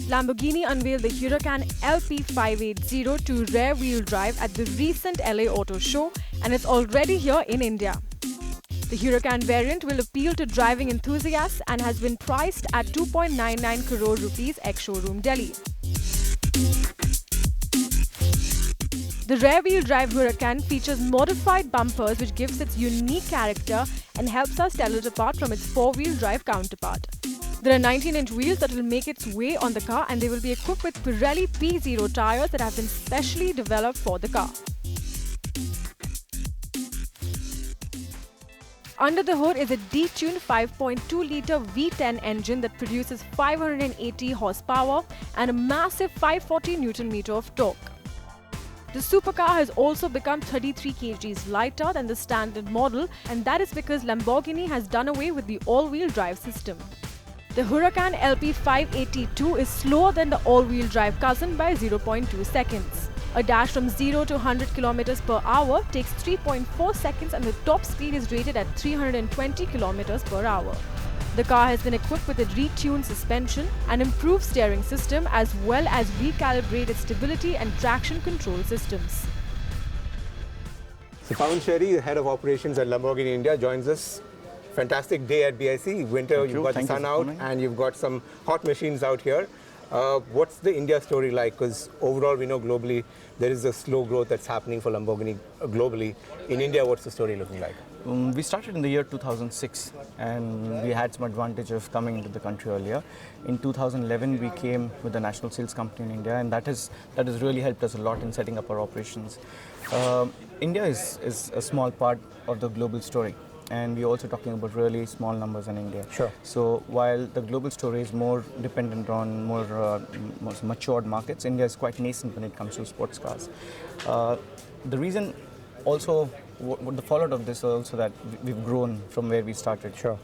Lamborghini unveiled the Huracan LP580-2 Rear wheel drive at the recent LA Auto Show, and it's already here in India. The Huracan variant will appeal to driving enthusiasts and has been priced at 2.99 crore rupees ex-showroom Delhi. The rear-wheel drive Huracan features modified bumpers which gives its unique character and helps us tell it apart from its four-wheel drive counterpart. There are 19-inch wheels that will make its way on the car, and they will be equipped with Pirelli P0 tires that have been specially developed for the car. Under the hood is a detuned 5.2-litre V10 engine that produces 580 horsepower and a massive 540 Nm of torque. The supercar has also become 33 kgs lighter than the standard model, and that is because Lamborghini has done away with the all-wheel drive system. The Huracan LP580-2 is slower than the all-wheel drive cousin by 0.2 seconds. A dash from 0 to 100 km per hour takes 3.4 seconds, and the top speed is rated at 320 km per hour. The car has been equipped with a retuned suspension, an improved steering system, as well as recalibrated stability and traction control systems. So Pawan Sherry, the head of operations at Lamborghini India, joins us. Fantastic day at BIC. Winter, you've got the sun out and you've got some hot machines out here. What's the India story like? Because overall, we know globally there is a slow growth that's happening for Lamborghini globally. In India, what's the story looking like? We started in the year 2006, and we had some advantage of coming into the country earlier. In 2011, we came with a national sales company in India, and that has really helped us a lot in setting up our operations. India is a small part of the global story, and we're also talking about really small numbers in India. Sure. So while the global story is more dependent on more matured markets, India is quite nascent when it comes to sports cars. The reason also, what the fallout of this is also that we've grown from where we started. Sure.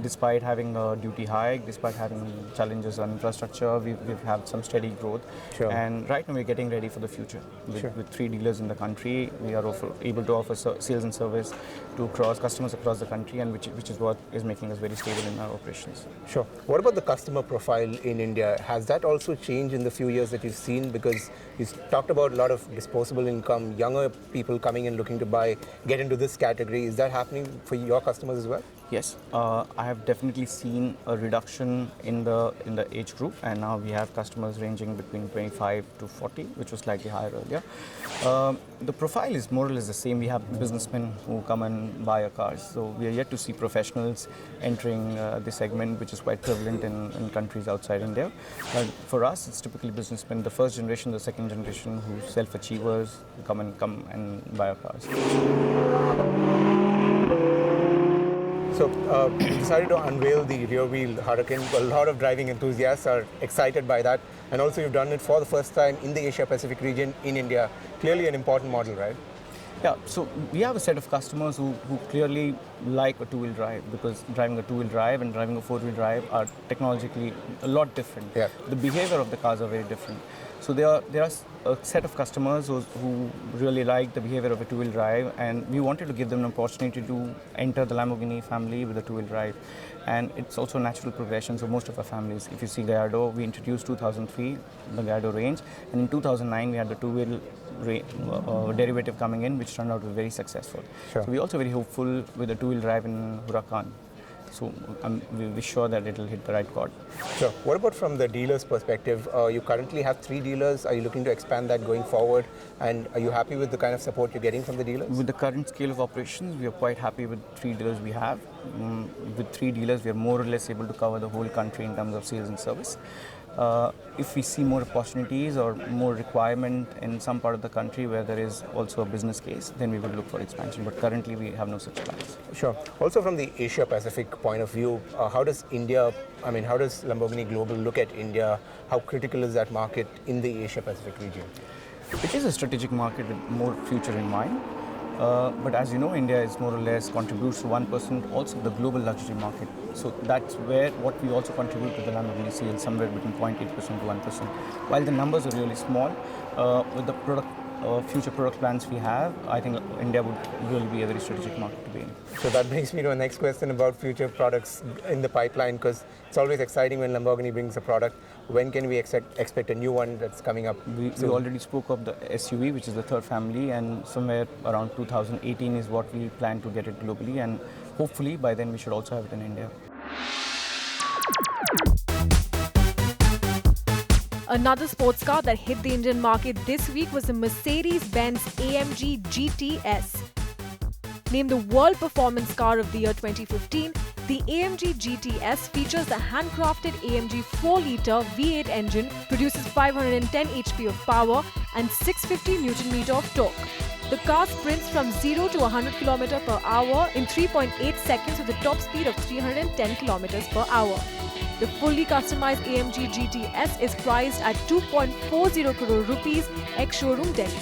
Despite having a duty hike, despite having challenges on infrastructure, we've had some steady growth. Sure. And right now we're getting ready for the future. With 3 dealers in the country, we are able to offer sales and service to customers across the country, and which is what is making us very stable in our operations. Sure. What about the customer profile in India? Has that also changed in the few years that you've seen? Because you talked about a lot of disposable income, younger people coming in looking to get into this category. Is that happening for your customers as well? Yes, I have definitely seen a reduction in the age group, and now we have customers ranging between 25 to 40, which was slightly higher earlier. The profile is more or less the same. We have businessmen who come and buy our cars, so we are yet to see professionals entering this segment, which is quite prevalent in countries outside India. But for us, it's typically businessmen, the first generation, the second generation, who self-achievers, who come and buy our cars. So you decided to unveil the rear-wheel Huracan. A lot of driving enthusiasts are excited by that. And also you've done it for the first time in the Asia-Pacific region in India. Clearly an important model, right? Yeah, so we have a set of customers who clearly like a two-wheel drive, because driving a two-wheel drive and driving a four-wheel drive are technologically a lot different. Yeah. The behavior of the cars are very different. So there are a set of customers who really like the behavior of a two-wheel drive, and we wanted to give them an opportunity to enter the Lamborghini family with a two-wheel drive. And it's also a natural progression, so most of our families, if you see Gallardo, we introduced 2003, the Gallardo range, and in 2009 we had the two-wheel derivative coming in, which turned out to be very successful. Sure. So we're also very hopeful with the two-wheel drive in Huracan. So we're sure that it'll hit the right chord. Sure. What about from the dealer's perspective? You currently have 3 dealers. Are you looking to expand that going forward? And are you happy with the kind of support you're getting from the dealers? With the current scale of operations, we are quite happy with 3 dealers we have. With 3 dealers, we are more or less able to cover the whole country in terms of sales and service. If we see more opportunities or more requirement in some part of the country where there is also a business case, then we will look for expansion. But currently, we have no such plans. Sure. Also from the Asia-Pacific point of view, how does Lamborghini Global look at India? How critical is that market in the Asia-Pacific region? It is a strategic market with more future in mind. But as you know, India is more or less contributes to 1% also the global luxury market. So that's where what we also contribute to the Lamborghini sales, somewhere between 0.8% to 1%. While the numbers are really small, with the future product plans we have, I think India will be a very strategic market to be in. So that brings me to a next question about future products in the pipeline, because it's always exciting when Lamborghini brings a product. When can we expect a new one that's coming up? We already spoke of the SUV, which is the third family, and somewhere around 2018 is what we plan to get it globally, and hopefully by then we should also have it in India. Another sports car that hit the Indian market this week was the Mercedes-Benz AMG GTS. Named the World Performance Car of the Year 2015, the AMG GTS features the handcrafted AMG 4-litre V8 engine, produces 510 HP of power and 650 Nm of torque. The car sprints from 0 to 100 km per hour in 3.8 seconds with a top speed of 310 km per hour. The fully customized AMG GTS is priced at 2.40 crore rupees, ex-showroom Delhi.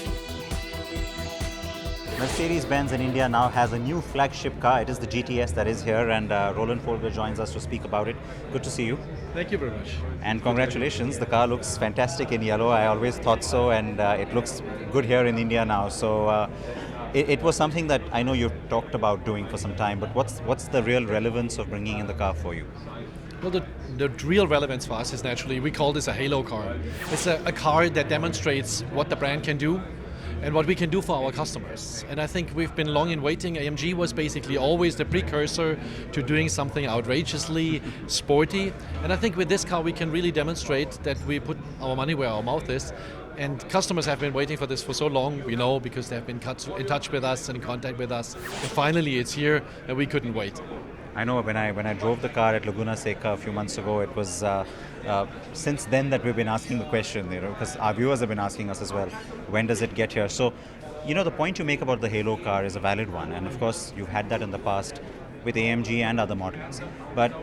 Mercedes-Benz in India now has a new flagship car. It is the GTS that is here, and Roland Folger joins us to speak about it. Good to see you. Thank you very much. And congratulations, the car looks fantastic in yellow. I always thought so, and it looks good here in India now. So it was something that I know you've talked about doing for some time, but what's the real relevance of bringing in the car for you? Well, the real relevance for us is naturally, we call this a halo car. It's a car that demonstrates what the brand can do and what we can do for our customers. And I think we've been long in waiting. AMG was basically always the precursor to doing something outrageously sporty. And I think with this car we can really demonstrate that we put our money where our mouth is. And customers have been waiting for this for so long, we know, because they've been in touch with us and in contact with us. And finally it's here and we couldn't wait. I know when I drove the car at Laguna Seca a few months ago, it was since then that we've been asking the question, because our viewers have been asking us as well, when does it get here? So, the point you make about the Halo car is a valid one, and of course you've had that in the past with AMG and other models. But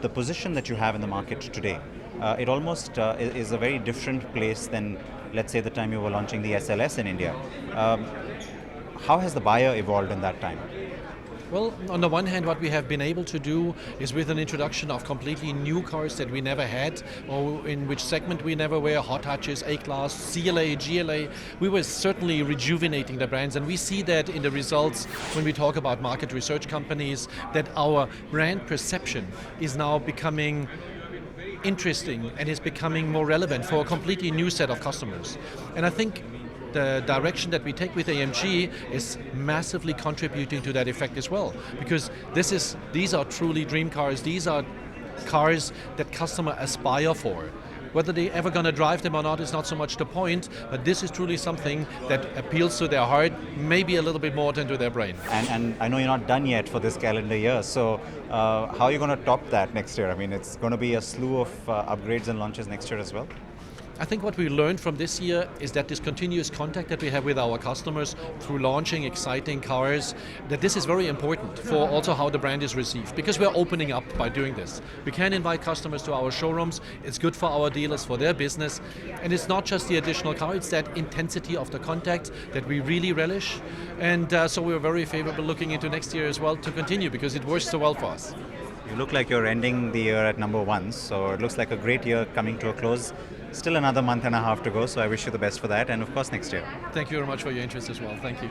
the position that you have in the market today, it almost is a very different place than, let's say, the time you were launching the SLS in India. How has the buyer evolved in that time? Well, on the one hand, what we have been able to do is with an introduction of completely new cars that we never had, or in which segment we never were, hot hatches, A-Class, CLA, GLA, we were certainly rejuvenating the brands, and we see that in the results when we talk about market research companies, that our brand perception is now becoming interesting and is becoming more relevant for a completely new set of customers. And I think the direction that we take with AMG is massively contributing to that effect as well, because these are truly dream cars. These are cars that customers aspire for. Whether they're ever going to drive them or not is not so much the point, but this is truly something that appeals to their heart, maybe a little bit more than to their brain. And I know you're not done yet for this calendar year, so how are you going to top that next year? I mean, it's going to be a slew of upgrades and launches next year as well? I think what we learned from this year is that this continuous contact that we have with our customers through launching exciting cars, that this is very important for also how the brand is received, because we're opening up by doing this. We can invite customers to our showrooms, it's good for our dealers, for their business, and it's not just the additional car, it's that intensity of the contact that we really relish, and so we're very favorable looking into next year as well to continue, because it works so well for us. You look like you're ending the year at number one, so it looks like a great year coming to a close. Still another month and a half to go, so I wish you the best for that, and of course next year. Thank you very much for your interest as well. Thank you.